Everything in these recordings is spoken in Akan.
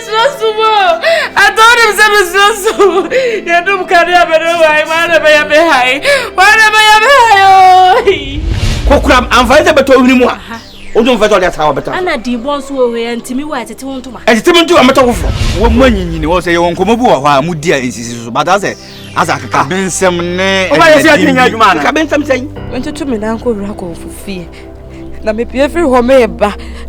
I told him some you do carry a better way, whatever you be high. Whatever you be high. Kokram, I'm fighting better with him. Oh, don't fight all that hour better. And I did once away and Timmy White at home to my. As Timmy to a matter of what money you know, say, you won't come over while Mudia insists, but as I can be some name. Oh, I say, I been something. Went to me, Uncle Rocco for fear. Now, maybe every home,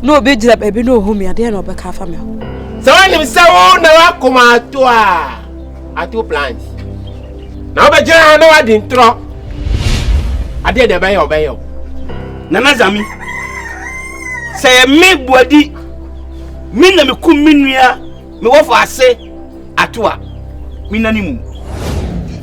no big up, baby, no home, I dare not back half a meal. So I'm so never come out to two plans. Now, but I know I didn't throw. I did obey. Nanazami. Say me body. Me na me kuminia. Me wofo ase atwa. Me nanimu.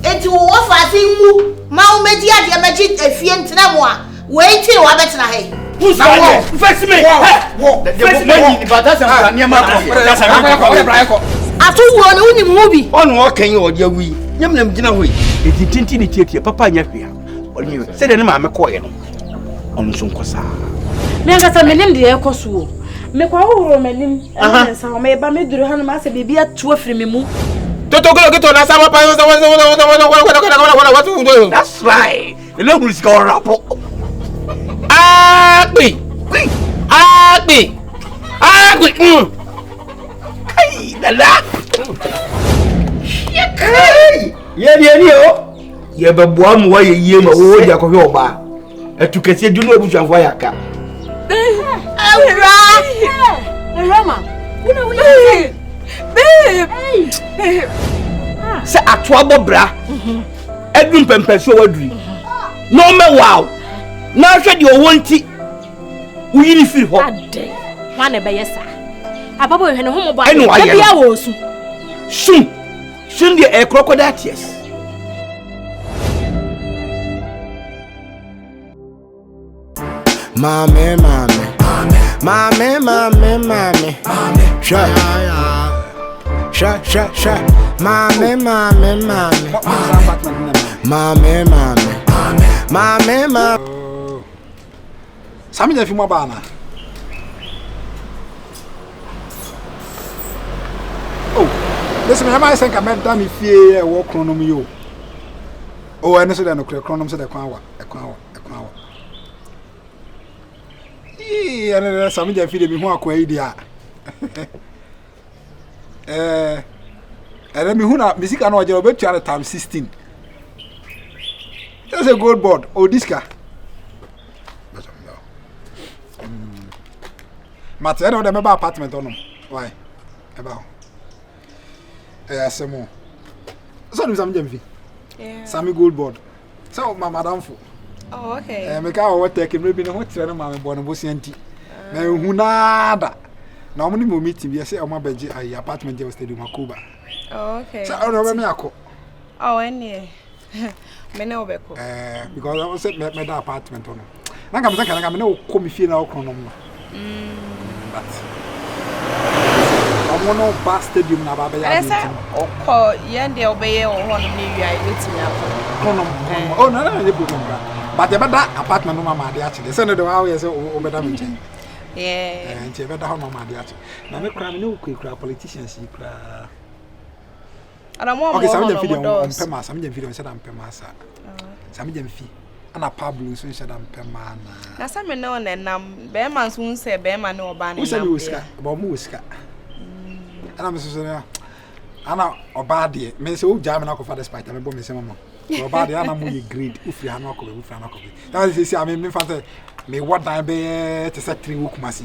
Enti wo wofo ase mu. Ma wo medi ade magi efie ntena mo a. Wait till wa betena he. Who's that? Face me. The money but that's a near my Atu wo ni woni mu bi. On wo kan ye ode awi. Nyam nam gina hoyi. Eti tinti ni tietie papa nya hwea. Oni se de ne ma me koye no. On so nkosa. Me ngasa menim de ekoso wo. Me kwa wo menim. Ensa o me ba me duru hanu ma se bibia tu afiri me mu. Toto go na sama pa. That's right. The level is going up. Agbe. Hey, dala. Hey, ye o. Ye be boa mu wa ye ma wo dia ko hwe oba. Etukese du no ebujanfo ayaka. Rama. Babe. Se atwa bobra. Edun pempeso waduri. No me wow. Na hwe de owonti. Uyini firi ho. Ade. Wa na be yesa. Ababo hwe ne homo ba. Enu aye. Bia wo su. Sun de a crocodile tears. Mame. Sha. Mame. Sami fi mo ba na. Oh, listen, me am say ka me da me fie e wo kronom yo. Oh, ene so da no kronom so da kwan wa. Ene Sami fi de mi hu akwa yi dia. Ene mi hu na misika na o je obetua time 16. That's a gold board. Oh, this car. Mate, I don't remember apartment on them. Why? About. Some So, I'm Jamfi. Yeah. Sammy gold board. So, my madam for. Oh, okay. Make our take him maybe no what trainer, my born was anti. Now, who nada. Now, when you meet him, you say, oh, my bedgy, apartment, you stay in Makuba. Oh, okay. So, I don't remember. Oh, any. Menobeko. Because I was at my apartment on. Now, I'm no come feel now. But I want no bus stadium na baba ya. Oko yende obeye on one ni wi ai wetin ya. Oh no, you put on. But the better apartment no mama dey actually. Say no the how you say o better me. Yeah. And you better how mama dey actually. Na me kra me no kra politicians yi kra. Ana mo Okay, some dem video on pema, some dem video say am pema sa. Some dem fi. Ana Pablo so say am pema na. Na say me no na nam be man so say be man no oba na. Who say me uska? Ba mo uska. Ana me so say ana oba de me say o jam na ko fa the spider me bo me say mama. Oba de ana mo ye grade ufri ana ko be ufri ana ko be. That is say I me fa say me what dan be to say 3 week masi.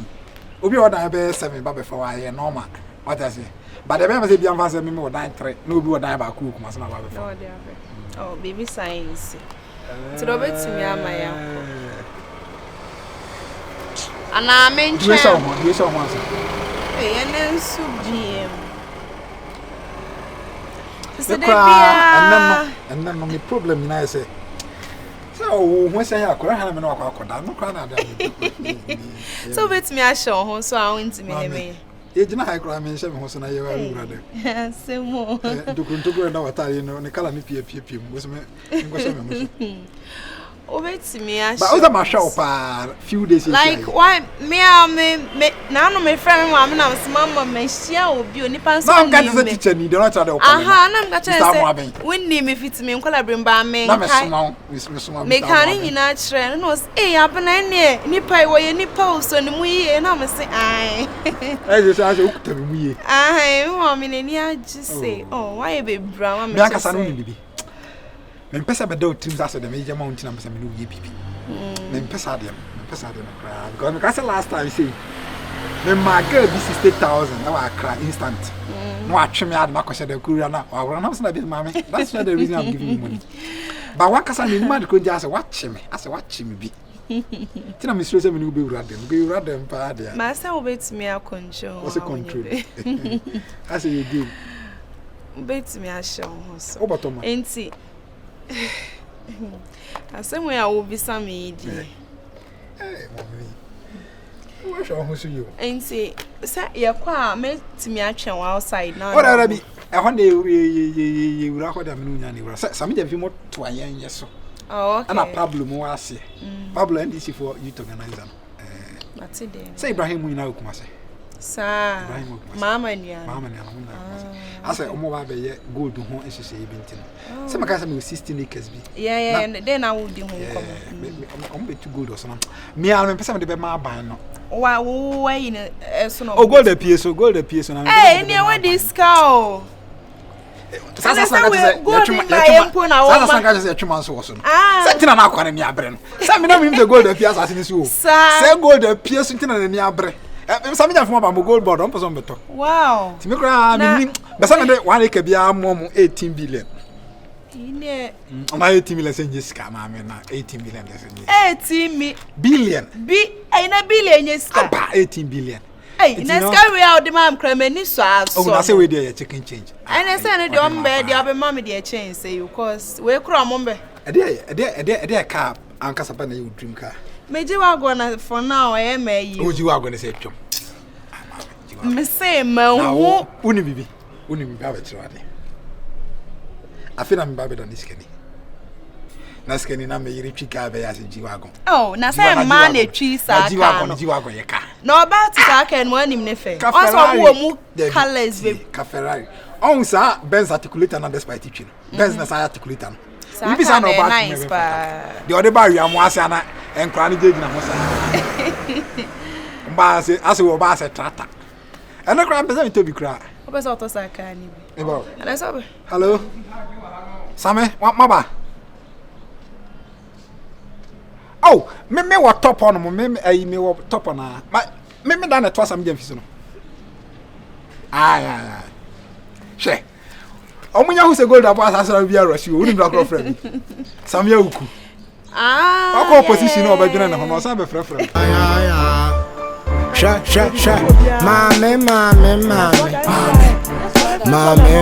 Obi what dan be 7 ba be for why normal. What I say? But the member say be am say me what dan 3. No be what dan ba ku masi na ba be for. Oh, baby science. To do bet me ama ya. Ana menche. You say one. Eh, enen su GM. And then no problem na say. So when say akora ha na me no akora no kra na da. So bet me a show ho so a won't me me. E gina ha kra me nhyɛ me ho so na ye wa wura de. Semo. Ndukuru na watari no ne kala ne pie mo so me ngosɛ me ho so. Obeti me ash. But other my shop few days like why me now no me friend me am na mama me share obi oni pan so. No, I'm going to teacher need not tell the aha na me say when ni me fit me nkola bremba me na me small me kan nyina kire no eh abena ne nipa wo ye nipa so ne mu ye na me say ai eh say say ukuta mu ye ai mo me ni agi say oh why be bra ma me akasa no bibi me pesa be do trim say the major mountain am say me no ye bibi me pesa dem cry because me say last time say me maga be 60,000 na wa cry instant no atwe me ad na kwese the courier na wa na say na be mama that's not the reason I'm giving you money but what kasa me mad ko just say watch me bi tina me stress me no be wura dem pa dia ma say obetimi akonjo what's control I say you do obetimi ahye ho so obotoma enti asem we a obi same di mommy what show ho so you enti say yakwa metimi atwen outside now what arabi e ho na ye wura ko da me no nya ne wura same dem fi mo to ayen yeso oh okay ana Pablo mo ase Pablo NDC for youth organizer Matide say Ibrahim mu ina okuma say sa mama nia asa omo ba be ye gold ho ehihye e bintin say maka say me 16 acres bi yeah then na wo di ho komo omo be too gold or so na me a me pesa me de be ma ban no wa yin so no oh gold appear so na eh ni we this cow sasa sanga say twuma so so no say tina na akwa na ni abre no say me na me de gold appear asase ni so say gold appear so tina na ni abre some of them gold board on person beto wow ti me kra me be some de 1 acre bia mom 18 billion ine na 18 million say jiska ma me na 18 billion dey say 18 billion na billion jiska 18 billion na ska we out the mam kra me ni so aso oh na say we dey chicken change and say no dey on be dey be mam dey change say because we kra mo be e car ankasa pa na you dream car meji wa go na for now e ma yi oji wa go na say twom me say ma hu uni bibi abetro ade afina me ba be don iskeni na skeni na me yiri twika be ya se jiwagon oh na say ma na twi sa ka jiwagon ye ka no ba ti sa ka no anim ne fe also wo mu colors be ka Ferrari on sa Benz articulator na despite twi no Benz na sa articulator no ibi sa no ba nice pa de ode ba wi amu ase na enkra ni jeji na mo sa mba ase wo ba ase trata ene kra pesa mi to bi kra o pesa auto sa ka ni bi e ba ana sabe hello Same maba oh me what top on me what top on me dan to asam jam fiso no ah she omunya hu se gold abas asara bia rush you uni black friend samia uku akọ opposition no obedwena na hono san be frefre sha mame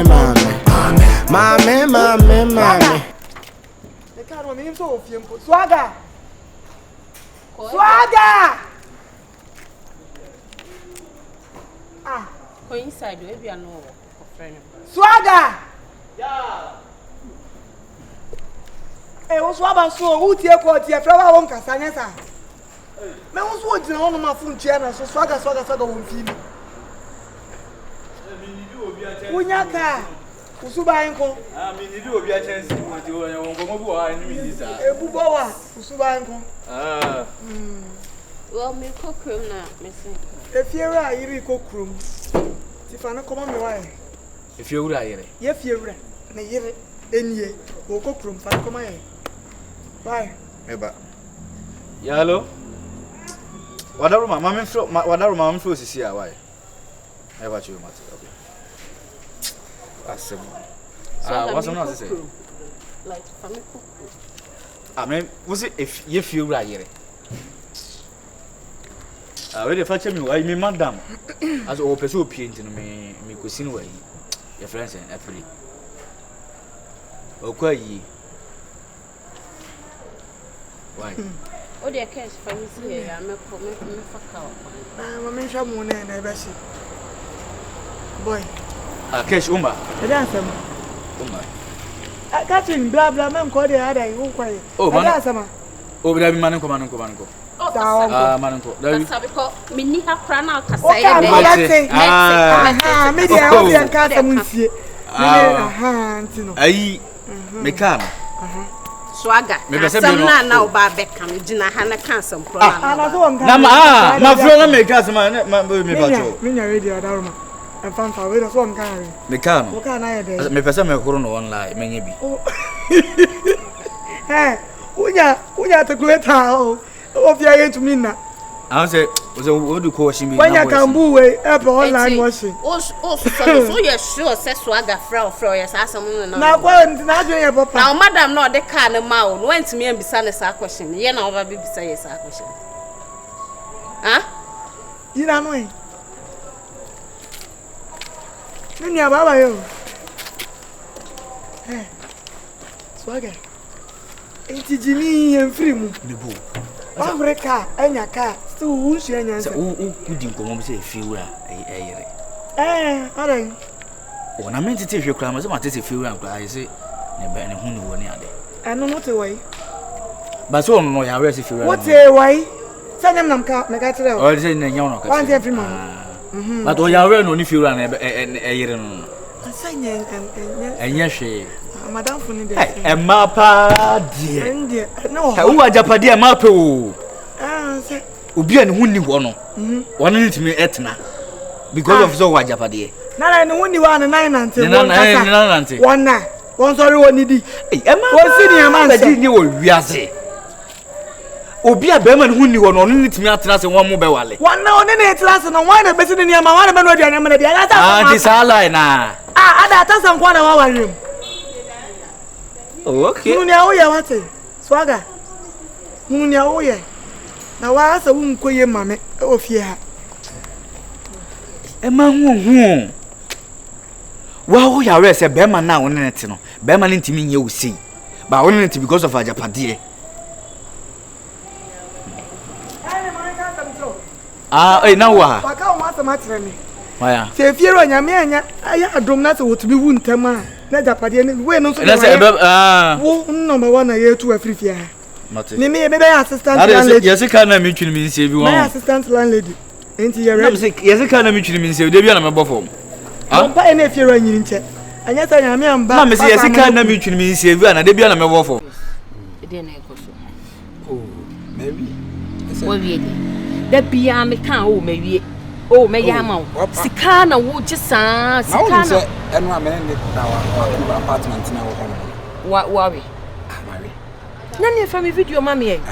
e caro mi so ofie swaga ah go inside we bia no friend swaga yeah wo swaba so wo tie ko tie fra wa won kasa nyesa me wo so wo dina won ma fun tie na so swaga won fi mi unyaka usuba enko mi ni di obi a chance mo ti won ko mo bu wa ni mi ni sa ebu bo wa usuba enko well me kokrom na me sin efiewura yiri kokrom ti fa na komo me wa efiewura yire ye fiewura na yire enie wo kokrom fa na komo ye bye eba yalo wadaru mama mfro sisi a why eba chiwe mate okay asem what's not say like family kokrom amen was it if ye fiewura yire we dey fetch me why me madam as o person opient no me kosi no why your friends and every okwa yi why o dey cash for me here ya me faka mama nsha mu na ebe shi boy cash umba e dan sam umba catching blah blah man ko dey ada yi ko kwaye oh man ada sama O bi da bi manko. Manko. Da bi. Sabe ko minni hakra na kasa Okay, ye be. Me dia o bien ka ta munsie. Ntino. Ayi. Meka no. Swaga. Asam na oba beka me gina ha na kansam pro na. Ana so won ka. Na ma fro na meka se ma me pacho. Me nya radio daruma. Fanfa we so won ka. Meka no. O ka na ye de. Me pese me koro no online menye bi. Unya to kweta o. O fia ye to me na. I say o do ko washing me. When you can bu we e online washing. So you sure say Swaga fra yes asam no. Na kwa ntina adwe ye papa. Now madam no de car na ma o no wantimi ambisa ne sa question. Ye na oba bibisa ye sa question. Ina no e. Nini baba yo. Swaga. Enti jimi en free mu. Nebo. Africa enya ka. Still who she enya. Say o di nkomo say fiwura eyere. Alright. O na menti te hwe kra ma say ma te fiwura kra I say ne ba ne hu ni woni ade. Eno no te wai. Ba so no ya we say fiwura. What te wai? Sanyam nam ka me ka tere o. O say ne nya no ka. One day free man. But o ya we no ni fiwura na eyere no. Sanya Enya hwe. Madam funi de. E ma pa die. Ndie. No. Ha wo ajapade e ma pa o. Say Obi an hu ni wo no. Won ni timi etna. Because of so ajapade. Na no woni wa na 990. Na 990. Wona. Won sorry woni di. E ma won si ni man say ni wo wiase. Obi a be ma hu ni wo no ni timi atna se won mo be wale. Wona oni na etla se no wan na besi ni ma wan na be no aduane ma na dia. This ally na. Ada ta san kwa na wa warem. Okay. Munya wo ya wate. Swaga. Munya wo ye. Na wa asa wo nkoye mame ofie ha. E ma hu. Wa wo ya we se be ma na wo ne te no. Be ma ne ntimi nye wo sei. Ba wo ne te because of ajapade. Na wa. Wa ka wo asa ma tere me. Waya. Se fie ro nyame anya aya adom na se wotumi wu ntam a. Na japade ne we no so. Na se wo number 1 na ye tu afrifia. Mate. Me be assistant landlady. Yes ka na me twini mi nse bi won. My assistant landlady. Enti ye Na ready. se yes ka na me twini mi nse de bia na me bofom. Pa ene fie ro nyiri nche. Anya sa nyame amba. Na me se yes ka na me twini mi nse bi na de bia na me bofom. De na ekoso. Oh, maybe. Wo wie de. Da bia me kan o me wie. Oh, me yama o. Sika na wo gisa, sika na. Eno amene ne da wa apartment na wo hono. Wa we. Nani fa me video mama ye? Me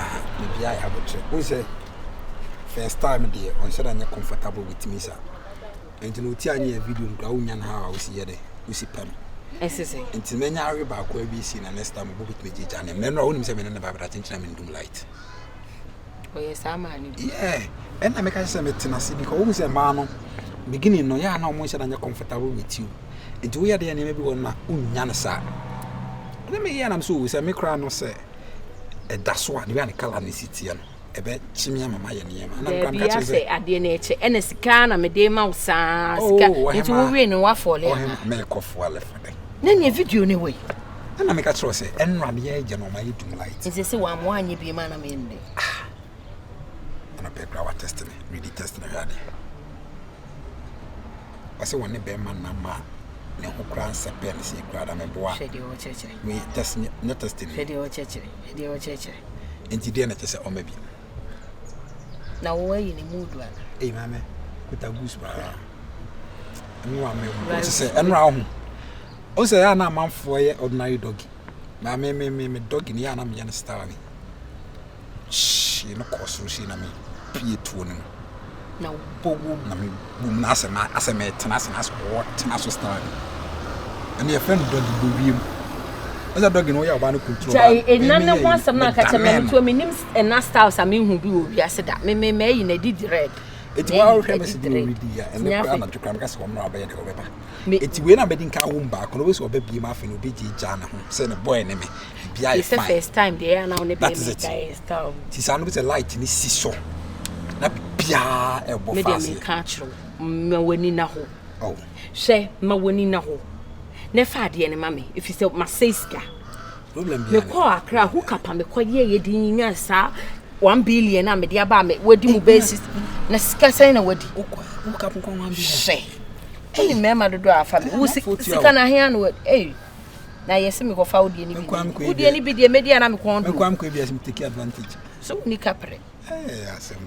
bia ya botre. Who say first time there on said I'm comfortable with me sir. Enti no ti anya video ndo awunya na ha wo si ye de. Wo si pam. Esese. Enti menya awe ba ko abi si na next time bo bit me jeja na me no wonim say me na ba bra tinchina me ndum light. Oh yes, amani. Yeah. And I make us say me tenasi because we say man no beginning no ya na omo say na comfortable with you. Enti we are there na maybe won na unya na sa. Let me hear am so we say me cry no say e daso a ne kala ne sitia no e be chimia mama ye ne ma na kan ka say ade na eche ene sika na me de ma usa sika enti wo we ne wa fole oh me kofu ale fade na ne video ne we na me ka tro say enra ne ye je no ma ye dum light enti say wa mo anye bi ma na me nde na be gra wa test me really test na yade wase won ne be man na ma ne ho kran sepe ne se kra da me boa hwede wo cheche we test ne test ne hwede wo cheche enti de na che se o ma bi na wo yi ni mudu ana eh mame kuta goose ba enu ame wo se enu ahu o se ya na amanfo ye ordinary doggy na me doggy ni ya na me ya star ni shi no koso shi na me pie tuo ni na bogu na me bum na asema tena so what tena so star ni and your friend doggy go wiem oza doggy no ya oba no control chai enana ho asem na ka chema me to me nim na styles am hu bi wo bi ase da me yi na di red eti wa o hweme se di ready ya and the plan na tukram ka se omno abaye de obeba eti we na bedi nka ho mba kono we se obabi ma afi no be jija na ho se ne boy ne me bia e fine it's the first time there na on be me style ti sa no be light ni si so na bia e bo fa se me ka chiro ma wani na ho oh she ma wani na ho ne fa de ne mame if you say ma seiska problem me call Accra who kapa me call ye di nya sa 1 billion na me dia ba me wadi mu basis na sika sai na wadi who kapa kon 1 billion she any mema do afa me sika na hia no na yesi me ko fa wodi ni bi die media na me kon do am ko bi as me take advantage so ni kapre asem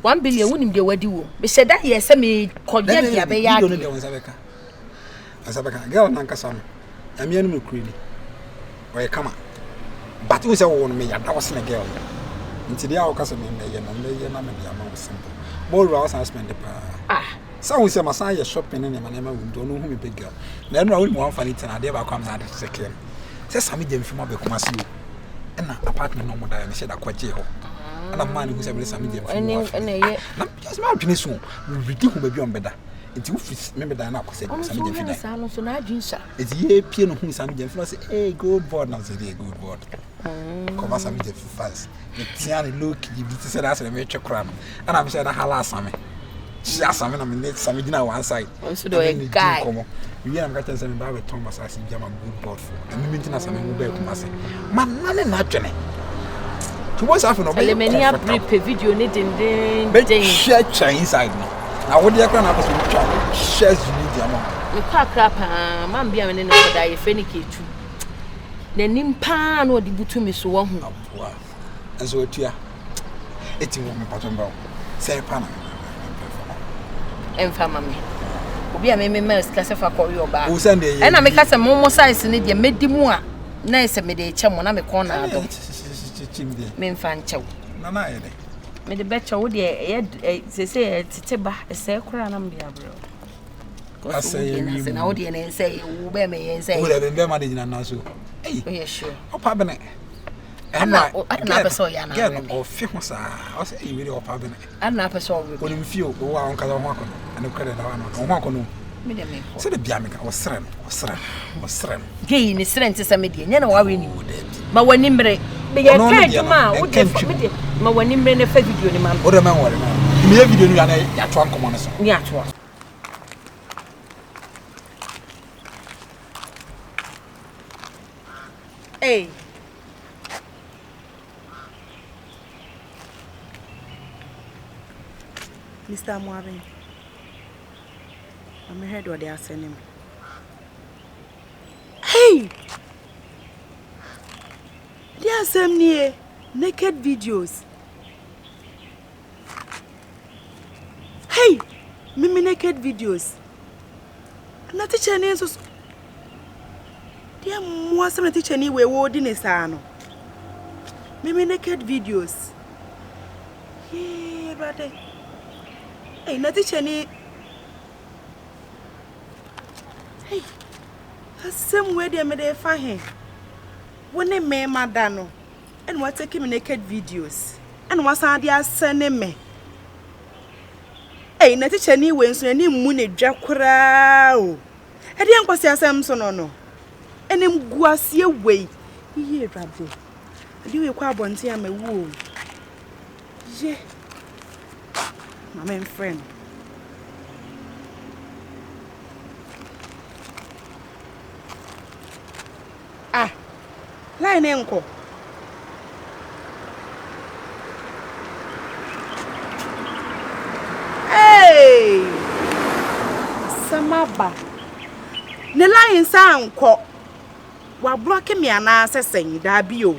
1 billion wonim de wadi wo me se da yesi me koje dia be ya de won sabeka girl na nkasa no amia no kuri ni oye kama but we say wo no me ya da was na girl nti dia wo kasa me ye na me dia ma wo simple more was spend the so we say masa ye shopping ne ma ma wo no hu me big girl na no wo mo fa ni tena dia ba kwa na de second say sami je mfima be kuma si o na apartment no mo da me she da kwaje ho na man who say me sami je mfima ye na just ma twene so redi hu ba bi on beda nti wo fi me da na akose sami je mfima sa no so na adwinsa eti ye pie no hu sami je mfima say hey good board na say good board ko sami je fast the tiani look you be say that say me twekra no ana me say na hala sami she asami na me net sami gina one side so do a guy we am got sami ba be Thomas as in German good board for and me ntina sami mo be kuma say man na na twene to what's happen no be Lemania brief video ni den share inside no na wo dey na person twa shares you need am me kwa krapa man bia me ne no da ye fenike tu na nimpa no di butumi so wo hu enso otua eti wo me patomba say pana enfama me obi a me kase fa kɔ yo ba wo send e na me kase mo size ne de medimu a na ese me de che mo na me kɔ na do me mfa nchew na ye de me de becha wo de se tete ba ese kora na mbi abro ase na wo de na ese wo be me ye ese wo de be ma de jina na so eh yeah sure opa bene ana person ya na get o fi ho sa o say e really opa bene ana person wo dem fi o wo a on kala ho akono ana kare da wa no ho akono me de me ko se de bia me ka o sren gei ni sren te sa me de nya na wa we ni ma wani mre be ye ka juma wo de me de ma wani mre ne fa video ni ma o de man wore na me video ni ya na ya to ankomo ne so ni ato hey Mr. Moarin, I'm heard what they are sending me. Hey! They are sending me naked videos. Hey! Mimi naked videos. Na teacher ni so. They are more some teacher ni we wodi ne sa no. Mimi naked videos. Yeah, brother. Hey, na teacher ni. Hey, same way they made a fine. When they made my dano, and what taking me naked videos, and what's on the sending me. Hey, na teacher ni when so any money jakura. I didn't go see Samson or no. And him guasi away. Here, brother. Do you quite want to am a woo? Yeah. My main friend. Ah, line enko. Hey, Samaba. Ne line sa enko. Wa block me ana sesen da bi o.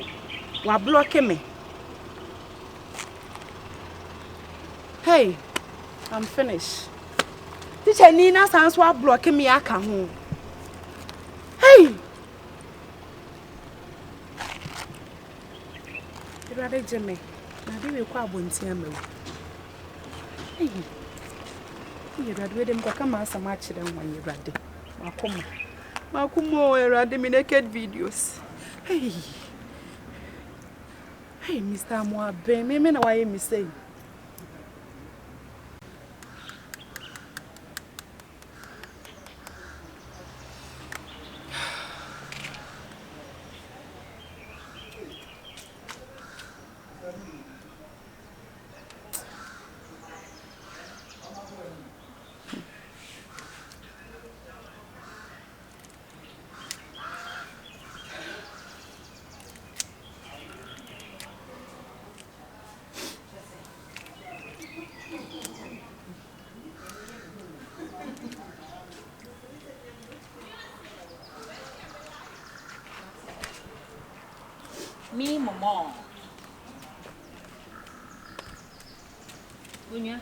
Wa block me. Hey, I'm finished. Teacher Nina sounds what blocking me aka ho. Hey. Brother Jimmy, na be we kwa abonti amawu. Hey. You graduate dem kwa kama asama chire nwa ye brother. Makuma o brother me naked videos. Hey. Hey Mr. Moabe, me na why me say. Me, Mama. Bunya.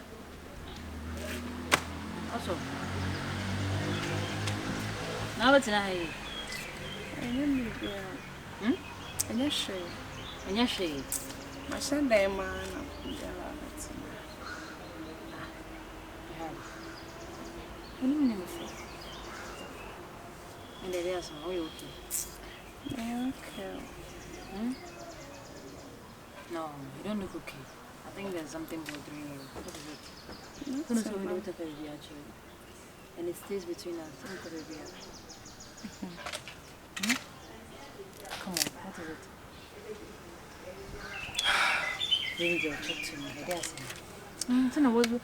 Also. Now what's in here? Any shade. Any shade. My Sunday man. And there are some oil. Okay. No, you don't look okay. I think there's something bothering you. What is it? Don't know we don't have a baby actually. And it stays between us. Don't have a baby. Come on, what is it? Baby girl, talk to me. That's it.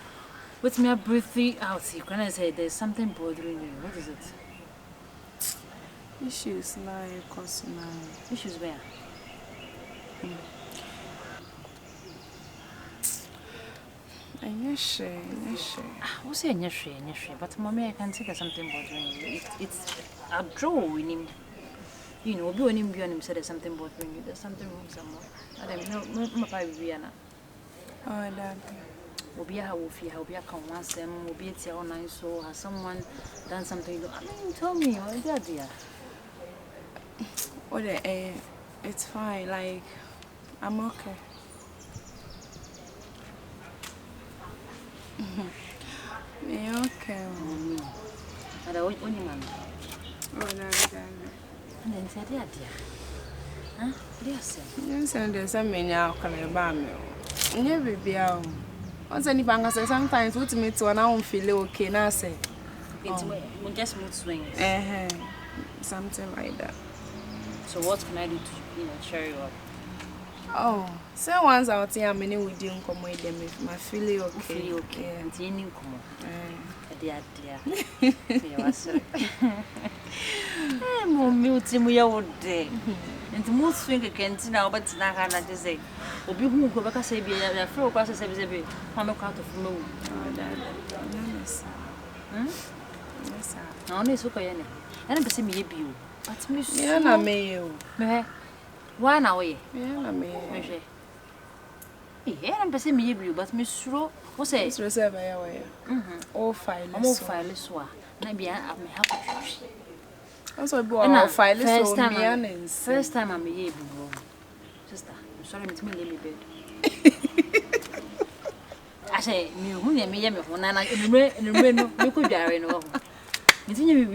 What's me breathing out? You can say there's something bothering you. What is it? Issues now, cause now. Issues where? Any shade. Who say any shade? But mommy, I can see there's something bothering you. It's a draw in him. You know, be on him said there's something bothering you. There's something wrong somewhere. I don't know. My baby Vienna. Oh, that. Obia will feel how we are come once them will be at your online so has someone done something you I mean tell me what is dear. Oh it's fine, like I'm okay. Yeah, okay. And I want only man. Oh no. And then said dear. Huh? Yes. Yes, and there's some many out coming about me. Yeah, baby. Once anyone says sometimes what me to and I don't feel okay now say. It's just mood swings. Something like that. So what can I do to cheer you up? Oh, so once out here many we didn't come with them if my feeling okay. Feel okay. And you need come. Dear. Mommy, we are day. And the mood swing again now, but now I like to say. Obi who go back say be a flow across the baby. Come out of moon. Yes, sir. Only so can I never see me you. But Miss Yana may you. Why now? Yana may. Yeah, I'm passing me you, but Miss Ro was a reserve away. Oh, file. I'm all file so. Maybe I may have to. Also, boy, file first time I'm here, sister. I'm sorry, it's me, let me bed. I say, me, me, when I you could die in over. It's in your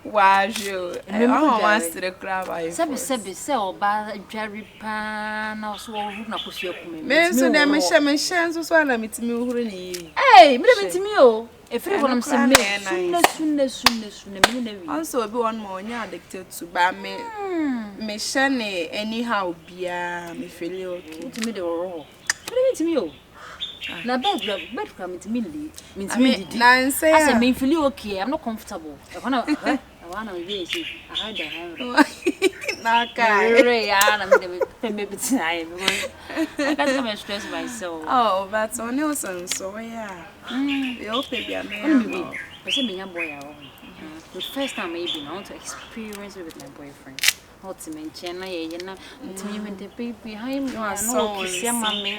Why, you? I want to the crab. I said, sell by Jerry Pan or so, not push your me. Men, so them a chance was one of me to me. Hey, me to me. If you want to soon, also, be one more addicted to buy me shane anyhow, be me feel okay to me the raw. What do you mean to me? Now, bed coming to me, means me. Nancy, I said, me feel okay. I'm not comfortable. I want to be I heard that. I'm maybe tonight. I can't come and stress myself. Oh, that's on Nelson, so yeah. You open your man. I said, me, boy. The first time maybe I want to experience it with my boyfriend. Not to mention, you know, to me when the baby behind me, I know, mommy.